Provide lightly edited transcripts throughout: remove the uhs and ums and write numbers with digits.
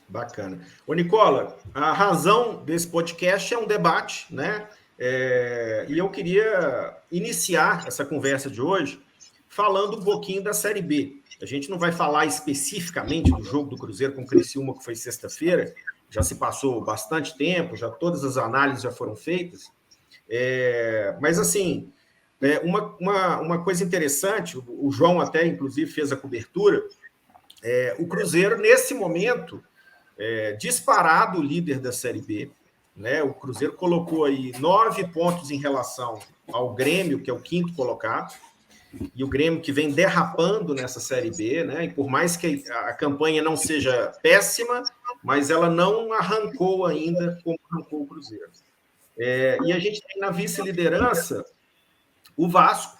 Bacana. Ô, Nicola, a razão desse podcast é um debate, né? E eu queria iniciar essa conversa de hoje falando um pouquinho da Série B. A gente não vai falar especificamente do jogo do Cruzeiro com o Criciúma, que foi sexta-feira, já se passou bastante tempo, já todas as análises já foram feitas. Mas, assim, uma coisa interessante, o João até, inclusive, fez a cobertura, o Cruzeiro, nesse momento, disparado o líder da Série B, né? O Cruzeiro colocou aí 9 pontos em relação ao Grêmio, que é o quinto colocado, e o Grêmio que vem derrapando nessa Série B, né? E por mais que a campanha não seja péssima, mas ela não arrancou ainda como arrancou o Cruzeiro. E a gente tem na vice-liderança o Vasco,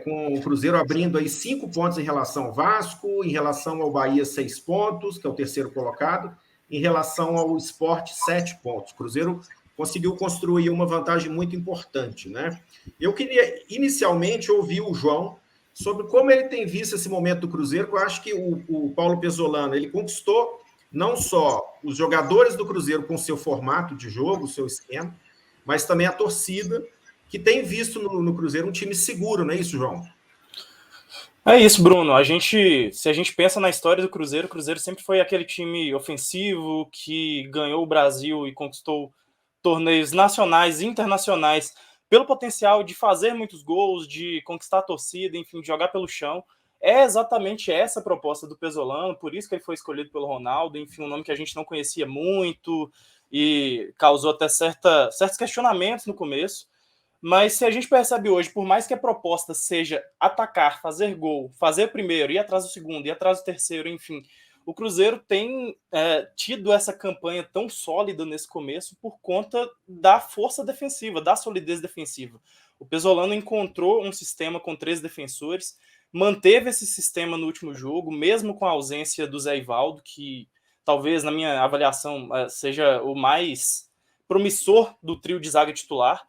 com o Cruzeiro abrindo aí 5 pontos em relação ao Vasco, em relação ao Bahia 6 pontos, que é o terceiro colocado, em relação ao Sport 7 pontos. O Cruzeiro conseguiu construir uma vantagem muito importante, né? Eu queria inicialmente ouvir o João sobre como ele tem visto esse momento do Cruzeiro, que eu acho que o Paulo Pesolano, ele conquistou não só os jogadores do Cruzeiro com seu formato de jogo, o seu esquema, mas também a torcida, que tem visto no Cruzeiro um time seguro, não é isso, João? É isso, Bruno. Se a gente pensa na história do Cruzeiro, o Cruzeiro sempre foi aquele time ofensivo que ganhou o Brasil e conquistou torneios nacionais e internacionais pelo potencial de fazer muitos gols, de conquistar a torcida, enfim, de jogar pelo chão. É exatamente essa a proposta do Pesolano, por isso que ele foi escolhido pelo Ronaldo, enfim, um nome que a gente não conhecia muito e causou até certos questionamentos no começo. Mas se a gente percebe hoje, por mais que a proposta seja atacar, fazer gol, fazer o primeiro, ir atrás do segundo, ir atrás do terceiro, enfim, o Cruzeiro tem tido essa campanha tão sólida nesse começo por conta da força defensiva, da solidez defensiva. O Pesolano encontrou um sistema com 3 defensores, manteve esse sistema no último jogo, mesmo com a ausência do Zé Ivaldo, que talvez, na minha avaliação, seja o mais promissor do trio de zaga titular.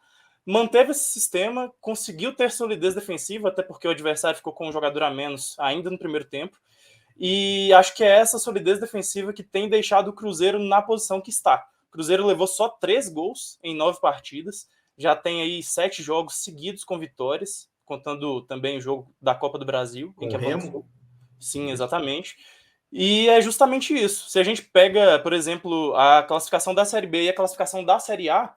Manteve esse sistema, conseguiu ter solidez defensiva, até porque o adversário ficou com um jogador a menos ainda no primeiro tempo. E acho que é essa solidez defensiva que tem deixado o Cruzeiro na posição que está. O Cruzeiro levou só 3 gols em 9 partidas, já tem aí 7 jogos seguidos com vitórias, contando também o jogo da Copa do Brasil, Com em que avançou. Remo? Sim, exatamente. E é justamente isso. Se a gente pega, por exemplo, a classificação da Série B e a classificação da Série A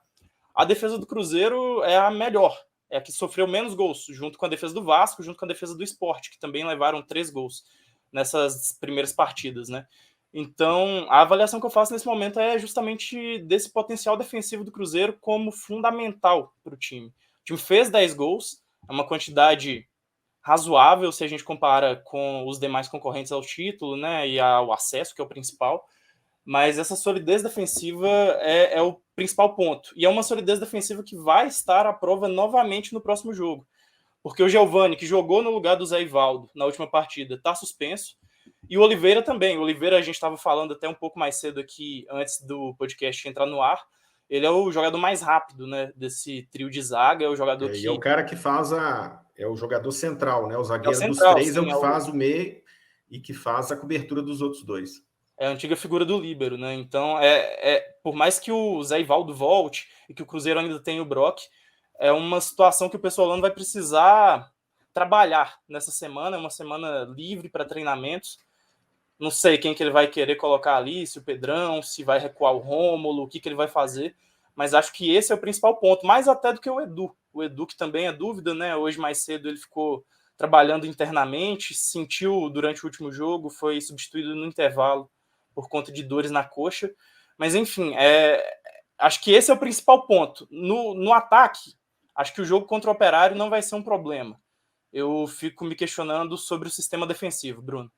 defesa do Cruzeiro é a melhor, é a que sofreu menos gols, junto com a defesa do Vasco, junto com a defesa do Sport, que também levaram 3 gols nessas primeiras partidas, né? Então, a avaliação que eu faço nesse momento é justamente desse potencial defensivo do Cruzeiro como fundamental para o time. O time fez 10 gols, é uma quantidade razoável se a gente compara com os demais concorrentes ao título, né, e ao acesso, que é o principal, mas essa solidez defensiva é o principal ponto. E é uma solidez defensiva que vai estar à prova novamente no próximo jogo. Porque o Giovani, que jogou no lugar do Zé Ivaldo na última partida, está suspenso. E o Oliveira também. O Oliveira, a gente estava falando até um pouco mais cedo aqui, antes do podcast entrar no ar. Ele é o jogador mais rápido, né, desse trio de zaga. É o jogador que... E é o cara que faz é o jogador central, né? O zagueiro central, dos 3 sim, é o que faz o meio e que faz a cobertura dos outros 2. É a antiga figura do líbero, né? Então, por mais que o Zé Ivaldo volte e que o Cruzeiro ainda tenha o Brock, é uma situação que o Pesolano vai precisar trabalhar nessa semana. É uma semana livre para treinamentos. Não sei quem que ele vai querer colocar ali, se o Pedrão, se vai recuar o Rômulo, o que ele vai fazer. Mas acho que esse é o principal ponto, mais até do que o Edu. O Edu, que também é dúvida, né? Hoje mais cedo ele ficou trabalhando internamente, sentiu durante o último jogo, foi substituído no intervalo por conta de dores na coxa. Mas, enfim, acho que esse é o principal ponto. No ataque, acho que o jogo contra o Operário não vai ser um problema. Eu fico me questionando sobre o sistema defensivo, Bruno.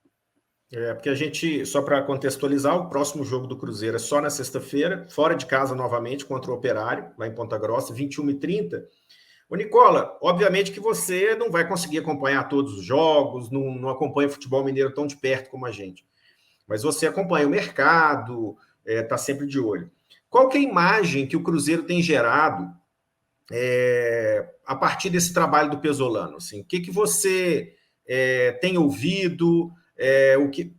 Porque a gente, só para contextualizar, o próximo jogo do Cruzeiro é só na sexta-feira, fora de casa novamente, contra o Operário, lá em Ponta Grossa, 21h30. Ô, Nicola, obviamente que você não vai conseguir acompanhar todos os jogos, não acompanha o futebol mineiro tão de perto como a gente. Mas você acompanha o mercado, está sempre de olho. Qual que é a imagem que o Cruzeiro tem gerado a partir desse trabalho do Pesolano? Assim, o que você tem ouvido?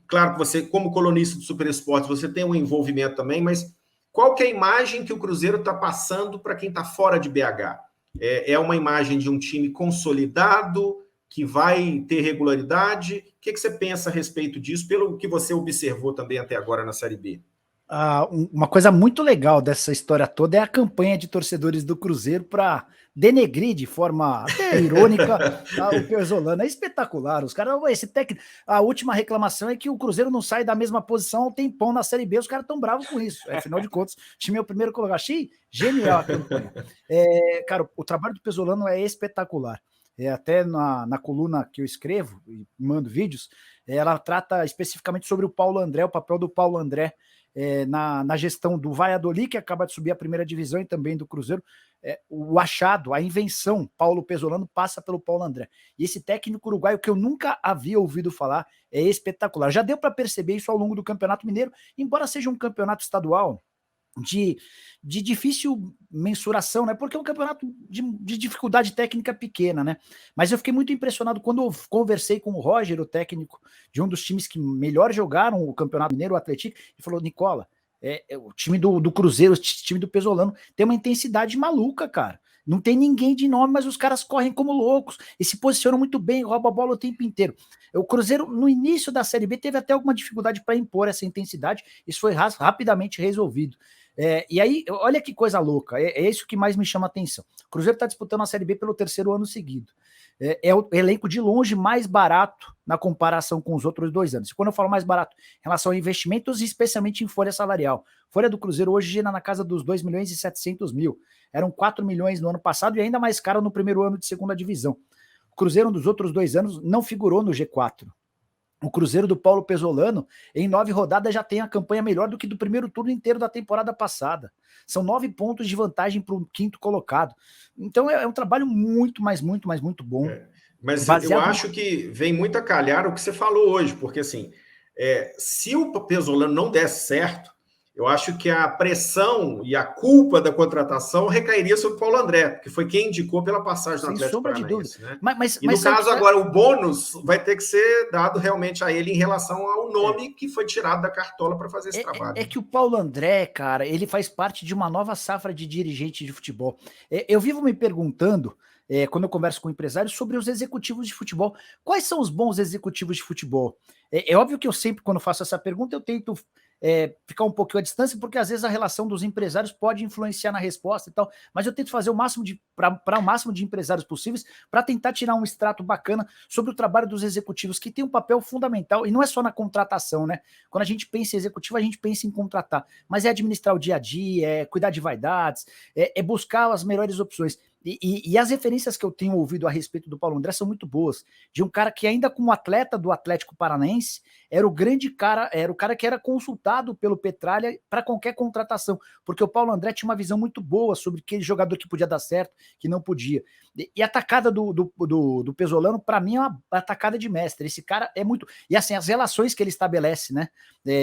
Claro que você, como colunista do Super Esportes, você tem um envolvimento também, mas qual que é a imagem que o Cruzeiro está passando para quem está fora de BH? É uma imagem de um time consolidado, que vai ter regularidade? O que você pensa a respeito disso, pelo que você observou também até agora na Série B? Uma coisa muito legal dessa história toda é a campanha de torcedores do Cruzeiro para denegrir de forma até irônica o Pesolano. É espetacular. Os caras, esse técnico. A última reclamação é que o Cruzeiro não sai da mesma posição há um tempão na Série B. Os caras estão bravos com isso. Afinal de contas, o time é o primeiro colocado. Achei genial a campanha. Cara, o trabalho do Pesolano é espetacular. Até na coluna que eu escrevo e mando vídeos, ela trata especificamente sobre o Paulo André, o papel do Paulo André na gestão do Valladolid, que acaba de subir a primeira divisão, e também do Cruzeiro. O achado, a invenção Paulo Pesolano passa pelo Paulo André. E esse técnico uruguaio que eu nunca havia ouvido falar é espetacular. Já deu para perceber isso ao longo do Campeonato Mineiro, embora seja um campeonato estadual de difícil mensuração, né? Porque é um campeonato de dificuldade técnica pequena, né? Mas eu fiquei muito impressionado quando eu conversei com o Roger, o técnico de um dos times que melhor jogaram o Campeonato Mineiro, o Atlético, e falou: Nicola, o time do Cruzeiro, o time do Pesolano tem uma intensidade maluca, cara. Não tem ninguém de nome, mas os caras correm como loucos e se posicionam muito bem, roubam a bola o tempo inteiro. O Cruzeiro, no início da Série B, teve até alguma dificuldade para impor essa intensidade. Isso foi rapidamente resolvido. E aí, olha que coisa louca, é isso que mais me chama a atenção. O Cruzeiro está disputando a Série B pelo 3º ano seguido. É o elenco de longe mais barato na comparação com os outros 2 anos. Quando eu falo mais barato, em relação a investimentos, especialmente em folha salarial. Folha do Cruzeiro hoje gira na casa dos 2.700.000. Eram 4 milhões no ano passado e ainda mais caro no primeiro ano de segunda divisão. O Cruzeiro, nos outros 2 anos, não figurou no G4. O Cruzeiro do Paulo Pesolano, em 9 rodadas, já tem a campanha melhor do que do primeiro turno inteiro da temporada passada. São 9 pontos de vantagem para o 5º colocado. Então é um trabalho muito bom. Mas eu acho que vem muito a calhar o que você falou hoje, porque assim, se o Pesolano não der certo, eu acho que a pressão e a culpa da contratação recairia sobre o Paulo André, que foi quem indicou pela passagem do Atlético Paranaense. Né? Mas no caso, agora, o bônus vai ter que ser dado realmente a ele em relação ao nome que foi tirado da cartola para fazer esse trabalho. É que o Paulo André, cara, ele faz parte de uma nova safra de dirigente de futebol. Eu vivo me perguntando, quando eu converso com empresários, sobre os executivos de futebol. Quais são os bons executivos de futebol? É óbvio que eu sempre, quando faço essa pergunta, eu tento ficar um pouquinho à distância, porque às vezes a relação dos empresários pode influenciar na resposta e tal, mas eu tento fazer o máximo para o máximo de empresários possíveis, para tentar tirar um extrato bacana sobre o trabalho dos executivos, que tem um papel fundamental, e não é só na contratação, né? Quando a gente pensa em executivo, a gente pensa em contratar, mas é administrar o dia a dia, é cuidar de vaidades, é buscar as melhores opções. E as referências que eu tenho ouvido a respeito do Paulo André são muito boas. De um cara que, ainda como atleta do Atlético Paranaense, era o cara que era consultado pelo Petralha para qualquer contratação, porque o Paulo André tinha uma visão muito boa sobre aquele jogador que podia dar certo, que não podia. E a atacada do Pesolano, para mim, é uma atacada de mestre. Esse cara é muito... E assim, as relações que ele estabelece, né?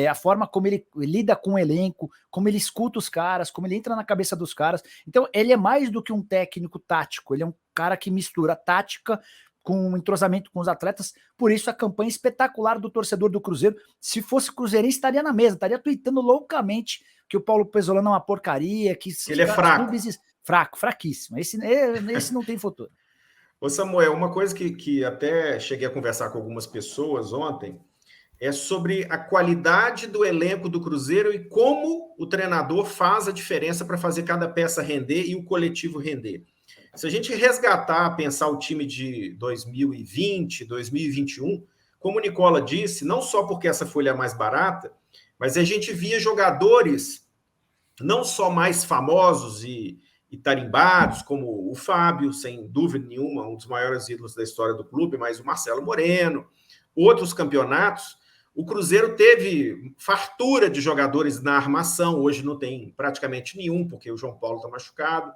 A forma como ele lida com o elenco, como ele escuta os caras, como ele entra na cabeça dos caras. Então, ele é mais do que um técnico tático, ele é um cara que mistura tática com um entrosamento com os atletas. Por isso a campanha espetacular do torcedor do Cruzeiro. Se fosse cruzeirense, estaria na mesa, estaria tweetando loucamente que o Paulo Pesolano é uma porcaria, que ele é fraco. Fraquíssimo. Esse não tem futuro. Ô Samuel, uma coisa que até cheguei a conversar com algumas pessoas ontem é sobre a qualidade do elenco do Cruzeiro e como o treinador faz a diferença para fazer cada peça render e o coletivo render. Se a gente resgatar, pensar o time de 2020, 2021, como o Nicola disse, não só porque essa folha é mais barata, mas a gente via jogadores não só mais famosos e tarimbados, como o Fábio, sem dúvida nenhuma, um dos maiores ídolos da história do clube, mas o Marcelo Moreno, outros campeonatos. O Cruzeiro teve fartura de jogadores na armação, hoje não tem praticamente nenhum, porque o João Paulo está machucado.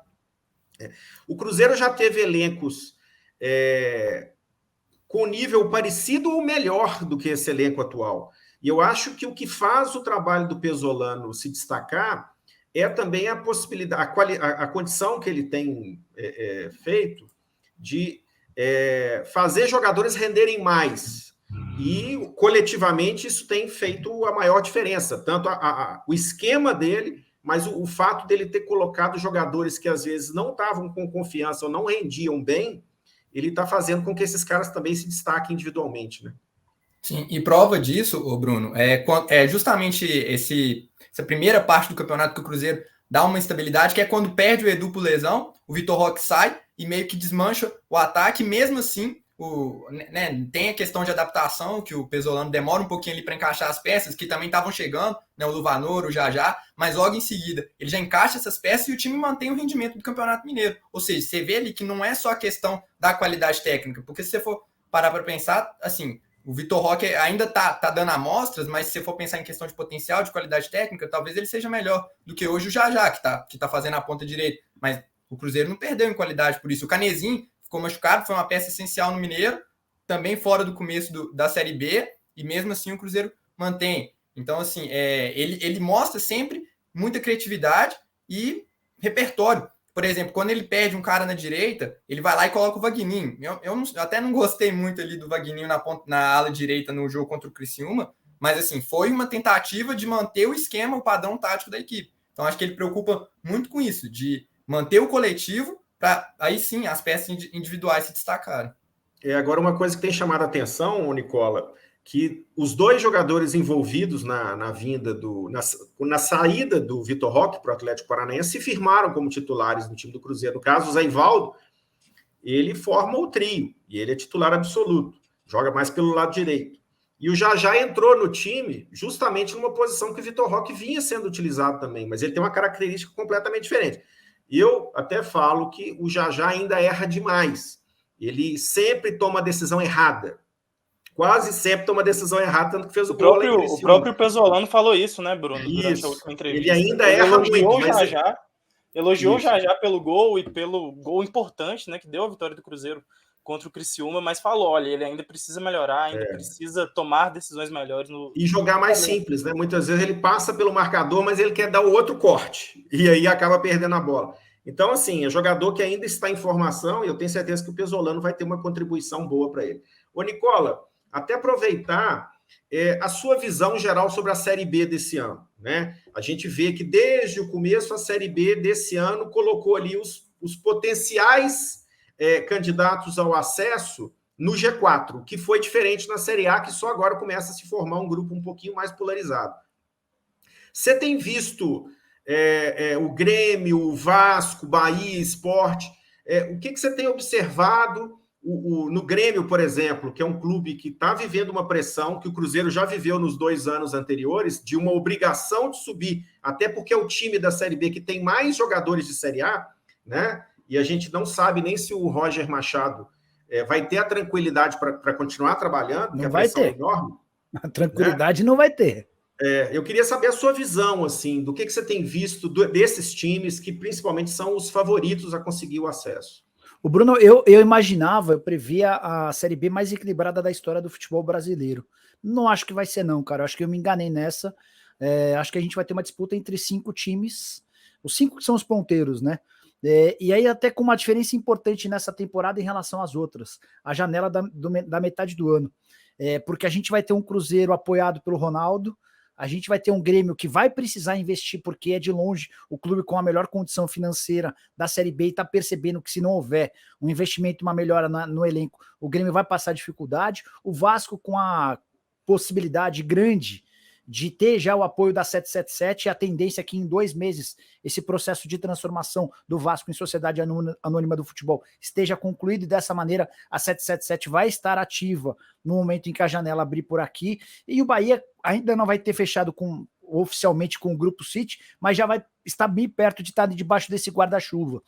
O Cruzeiro já teve elencos com nível parecido ou melhor do que esse elenco atual. E eu acho que o que faz o trabalho do Pesolano se destacar é também a possibilidade, a condição que ele tem feito de fazer jogadores renderem mais. E coletivamente isso tem feito a maior diferença, tanto o esquema dele, mas o fato dele ter colocado jogadores que às vezes não estavam com confiança ou não rendiam bem, ele está fazendo com que esses caras também se destaquem individualmente, né? Sim, e prova disso, Bruno, é justamente essa primeira parte do campeonato que o Cruzeiro dá uma instabilidade, que é quando perde o Edu por lesão, o Vitor Roque sai e meio que desmancha o ataque, mesmo assim, tem a questão de adaptação, que o Pesolano demora um pouquinho ali para encaixar as peças, que também estavam chegando, né, o Luvanor, o Jajá, mas logo em seguida ele já encaixa essas peças e o time mantém o rendimento do Campeonato Mineiro. Ou seja, você vê ali que não é só a questão da qualidade técnica, porque se você for parar para pensar, assim, o Vitor Roque ainda tá dando amostras, mas se você for pensar em questão de potencial, de qualidade técnica, talvez ele seja melhor do que hoje o Jajá, que tá fazendo a ponta direita. Mas o Cruzeiro não perdeu em qualidade por isso. O Canezinho ficou machucado, foi uma peça essencial no Mineiro, também fora do começo da Série B, e mesmo assim o Cruzeiro mantém. Então, assim, ele mostra sempre muita criatividade e repertório. Por exemplo, quando ele perde um cara na direita, ele vai lá e coloca o Vagninho. Eu até não gostei muito ali do Vagninho na ala direita no jogo contra o Criciúma, mas assim, foi uma tentativa de manter o esquema, o padrão tático da equipe. Então acho que ele preocupa muito com isso, de manter o coletivo para aí sim as peças individuais se destacarem. Agora, uma coisa que tem chamado a atenção, Nicola, que os dois jogadores envolvidos na vinda na saída do Vitor Roque para o Atlético Paranaense se firmaram como titulares no time do Cruzeiro. No caso, o Zé Ivaldo, ele forma o trio, e ele é titular absoluto, joga mais pelo lado direito. E o Jajá entrou no time justamente numa posição que o Vitor Roque vinha sendo utilizado também, mas ele tem uma característica completamente diferente. Eu até falo que o Jajá ainda erra demais. Ele sempre toma a decisão errada. Quase sempre toma a decisão errada, tanto que fez o gol lá em Criciúma. O próprio Pesolano falou isso, né, Bruno? Durante a última entrevista. Ele ainda erra muito. Elogiou o Jajá pelo gol e pelo gol importante, né, que deu a vitória do Cruzeiro contra o Criciúma, mas falou, olha, ele ainda precisa melhorar, ainda precisa tomar decisões melhores. E jogar mais simples, né? Muitas vezes ele passa pelo marcador, mas ele quer dar o outro corte, e aí acaba perdendo a bola. Então, assim, é jogador que ainda está em formação, e eu tenho certeza que o Pesolano vai ter uma contribuição boa para ele. Ô, Nicola, até aproveitar a sua visão geral sobre a Série B desse ano, né? A gente vê que desde o começo a Série B desse ano colocou ali os potenciais candidatos ao acesso no G4, que foi diferente na Série A, que só agora começa a se formar um grupo um pouquinho mais polarizado. Você tem visto o Grêmio, o Vasco, Bahia, Sport, o que você tem observado no Grêmio, por exemplo, que é um clube que está vivendo uma pressão que o Cruzeiro já viveu nos 2 anos anteriores, de uma obrigação de subir, até porque é o time da Série B que tem mais jogadores de Série A, né? E a gente não sabe nem se o Roger Machado vai ter a tranquilidade para continuar trabalhando, porque a pressão é enorme. A tranquilidade, né? Não vai ter. Eu queria saber a sua visão, assim, do que você tem visto desses times que principalmente são os favoritos a conseguir o acesso. O Bruno, eu imaginava, eu previa a Série B mais equilibrada da história do futebol brasileiro. Não acho que vai ser não, cara. Eu acho que eu me enganei nessa. Acho que a gente vai ter uma disputa entre 5 times. Os 5 que são os ponteiros, né? E aí até com uma diferença importante nessa temporada em relação às outras. A janela da metade do ano. Porque a gente vai ter um Cruzeiro apoiado pelo Ronaldo, a gente vai ter um Grêmio que vai precisar investir, porque é de longe o clube com a melhor condição financeira da Série B e está percebendo que se não houver um investimento, uma melhora no elenco, o Grêmio vai passar dificuldade. O Vasco com a possibilidade grande de ter já o apoio da 777, e a tendência é que em 2 meses esse processo de transformação do Vasco em Sociedade Anônima do Futebol esteja concluído, e dessa maneira a 777 vai estar ativa no momento em que a janela abrir por aqui, e o Bahia ainda não vai ter fechado oficialmente com o Grupo City, mas já vai estar bem perto de estar debaixo desse guarda-chuva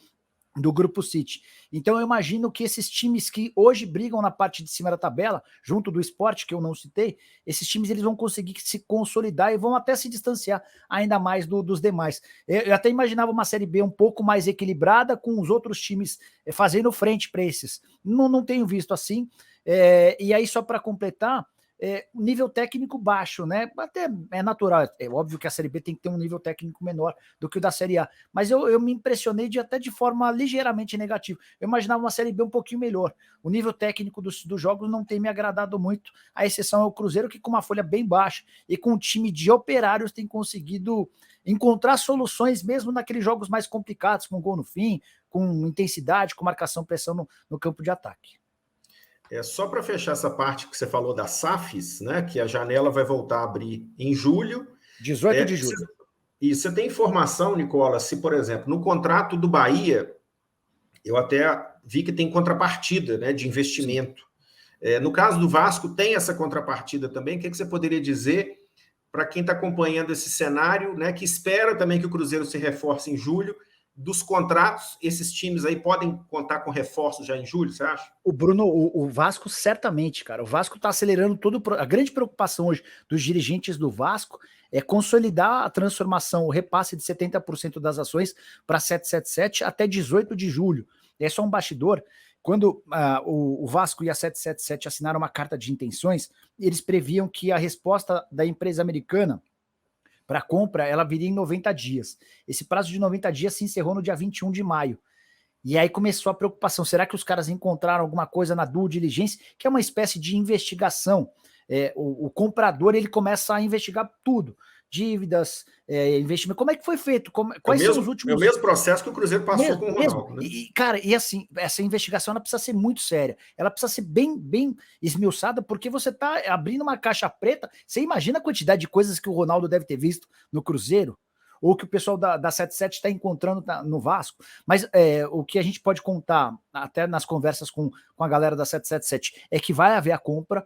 do Grupo City. Então eu imagino que esses times que hoje brigam na parte de cima da tabela, junto do Sport, que eu não citei, esses times eles vão conseguir se consolidar e vão até se distanciar ainda mais dos demais. Eu até imaginava uma Série B um pouco mais equilibrada, com os outros times fazendo frente para esses. Não tenho visto assim. E aí, só para completar, nível técnico baixo, né? Até é natural, é óbvio que a Série B tem que ter um nível técnico menor do que o da Série A, mas eu me impressionei até de forma ligeiramente negativa. Eu imaginava uma Série B um pouquinho melhor. O nível técnico dos jogos não tem me agradado muito, a exceção é o Cruzeiro, que com uma folha bem baixa e com um time de operários tem conseguido encontrar soluções mesmo naqueles jogos mais complicados, com gol no fim, com intensidade, com marcação, pressão no campo de ataque. Só para fechar essa parte que você falou das SAFs, né, que a janela vai voltar a abrir em julho. 18 de julho. E você tem informação, Nicola, se, por exemplo, no contrato do Bahia, eu até vi que tem contrapartida, né, de investimento. No caso do Vasco, tem essa contrapartida também. O que você poderia dizer para quem está acompanhando esse cenário, né, que espera também que o Cruzeiro se reforce em julho? Dos contratos, esses times aí podem contar com reforços já em julho, você acha? O Bruno, o Vasco certamente, cara. O Vasco está acelerando tudo. A grande preocupação hoje dos dirigentes do Vasco é consolidar a transformação, o repasse de 70% das ações para 777 até 18 de julho. É só um bastidor. Quando o Vasco e a 777 assinaram uma carta de intenções, eles previam que a resposta da empresa americana para compra, ela viria em 90 dias. Esse prazo de 90 dias se encerrou no dia 21 de maio. E aí começou a preocupação, será que os caras encontraram alguma coisa na due diligence, que é uma espécie de investigação? O comprador, ele começa a investigar tudo. Dívidas, investimento. Como é que foi feito? Quais são os últimos... É o mesmo processo que o Cruzeiro passou com o Ronaldo. Né? Cara, e assim, essa investigação ela precisa ser muito séria. Ela precisa ser bem esmiuçada, porque você está abrindo uma caixa preta. Você imagina a quantidade de coisas que o Ronaldo deve ter visto no Cruzeiro, ou que o pessoal da 77 está encontrando no Vasco. Mas o que a gente pode contar, até nas conversas com a galera da 777, é que vai haver a compra.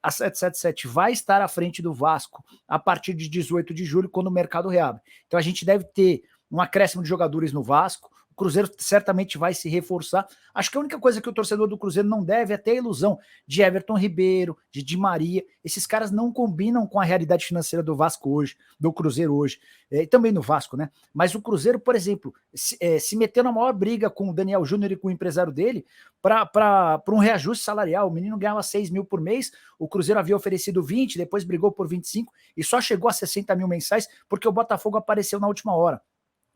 A 777 vai estar à frente do Vasco a partir de 18 de julho, quando o mercado reabre. Então a gente deve ter um acréscimo de jogadores no Vasco, o Cruzeiro certamente vai se reforçar. Acho que a única coisa que o torcedor do Cruzeiro não deve é ter a ilusão de Everton Ribeiro, de Di Maria. Esses caras não combinam com a realidade financeira do Vasco hoje, do Cruzeiro hoje, e também no Vasco, né? Mas o Cruzeiro, por exemplo, se meteu na maior briga com o Daniel Júnior e com o empresário dele para um reajuste salarial. O menino ganhava 6 mil por mês, o Cruzeiro havia oferecido 20, depois brigou por 25 e só chegou a 60 mil mensais porque o Botafogo apareceu na última hora.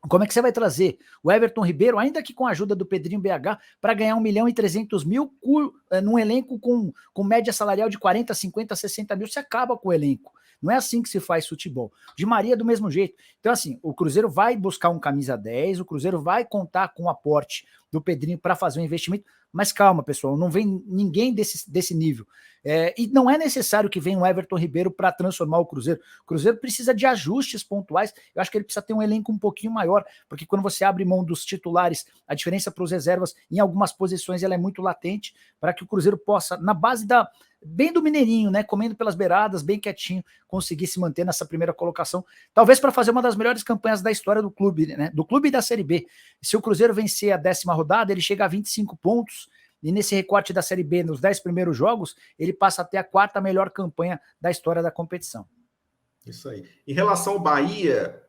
Como é que você vai trazer o Everton Ribeiro, ainda que com a ajuda do Pedrinho BH, para ganhar 1.300.000 num elenco com média salarial de 40, 50, 60 mil? Você acaba com o elenco. Não é assim que se faz futebol. Di Maria do mesmo jeito. Então, assim, o Cruzeiro vai buscar um camisa 10, o Cruzeiro vai contar com o aporte do Pedrinho para fazer um investimento, mas calma, pessoal, não vem ninguém desse nível. E não é necessário que venha o Everton Ribeiro para transformar o Cruzeiro. O Cruzeiro precisa de ajustes pontuais. Eu acho que ele precisa ter um elenco um pouquinho maior, porque quando você abre mão dos titulares, a diferença para os reservas em algumas posições ela é muito latente, para que o Cruzeiro possa, na base bem do Mineirinho, né, comendo pelas beiradas, bem quietinho, conseguir se manter nessa primeira colocação, talvez para fazer uma das melhores campanhas da história do clube, né, do clube e da Série B. Se o Cruzeiro vencer a 10ª rodada, ele chega a 25 pontos, e nesse recorte da Série B, nos 10 primeiros jogos, ele passa a ter a 4ª melhor campanha da história da competição. Isso aí. Em relação ao Bahia,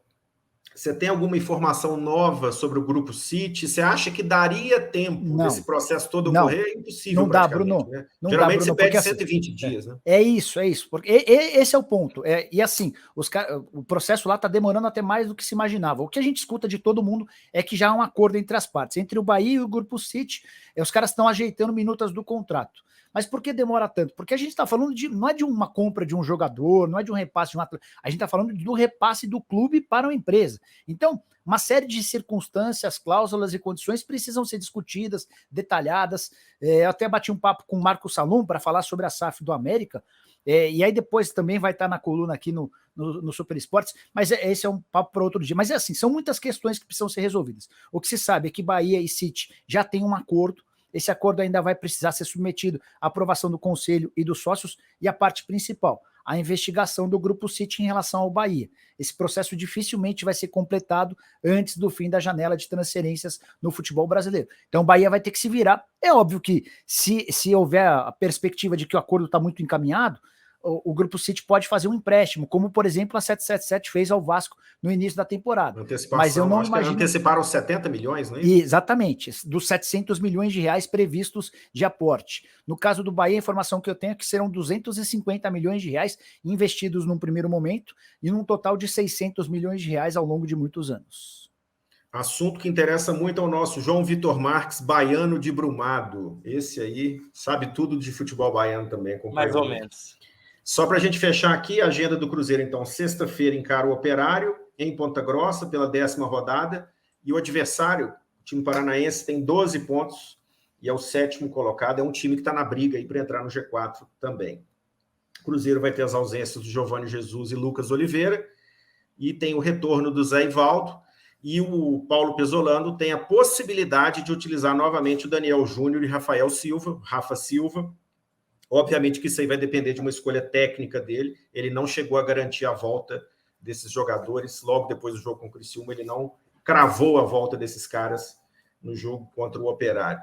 você tem alguma informação nova sobre o Grupo City? Você acha que daria tempo desse processo todo ocorrer? É impossível, não dá, Bruno. Né? Não Geralmente dá, Bruno, você pede porque 120 dias, né? É isso. Porque esse é o ponto. E assim, o processo lá está demorando até mais do que se imaginava. O que a gente escuta de todo mundo é que já há um acordo entre as partes, entre o Bahia e o Grupo City. Os caras estão ajeitando minutas do contrato. Mas por que demora tanto? Porque a gente está falando não é de uma compra de um jogador, não é de um repasse de um atleta. A gente está falando do repasse do clube para uma empresa. Então, uma série de circunstâncias, cláusulas e condições precisam ser discutidas, detalhadas. Eu até bati um papo com o Marco Salum para falar sobre a SAF do América, e aí depois também vai estar na coluna aqui no Super Esportes, mas esse é um papo para outro dia. Mas é assim, são muitas questões que precisam ser resolvidas. O que se sabe é que Bahia e City já têm um acordo. Esse acordo ainda vai precisar ser submetido à aprovação do Conselho e dos sócios, e a parte principal, a investigação do Grupo City em relação ao Bahia. Esse processo dificilmente vai ser completado antes do fim da janela de transferências no futebol brasileiro. Então o Bahia vai ter que se virar. É óbvio que se houver a perspectiva de que o acordo está muito encaminhado, o Grupo City pode fazer um empréstimo, como, por exemplo, a 777 fez ao Vasco no início da temporada. Mas eu não imagino... Anteciparam 70 milhões, não é isso? Exatamente, dos 700 milhões de reais previstos de aporte. No caso do Bahia, a informação que eu tenho é que serão 250 milhões de reais investidos num primeiro momento e num total de 600 milhões de reais ao longo de muitos anos. Assunto que interessa muito ao nosso João Vitor Marques, baiano de Brumado. Esse aí sabe tudo de futebol baiano também. Mais ou menos. Só para a gente fechar aqui, a agenda do Cruzeiro, então, sexta-feira encara o Operário, em Ponta Grossa, pela 10ª rodada, e o adversário, o time paranaense, tem 12 pontos, e é o 7º colocado, é um time que está na briga aí para entrar no G4 também. O Cruzeiro vai ter as ausências do Giovani Jesus e Lucas Oliveira, e tem o retorno do Zé Ivaldo, e o Paulo Pesolano tem a possibilidade de utilizar novamente o Daniel Júnior e Rafa Silva. Obviamente que isso aí vai depender de uma escolha técnica dele. Ele não chegou a garantir a volta desses jogadores. Logo depois do jogo com o Criciúma, ele não cravou a volta desses caras no jogo contra o Operário.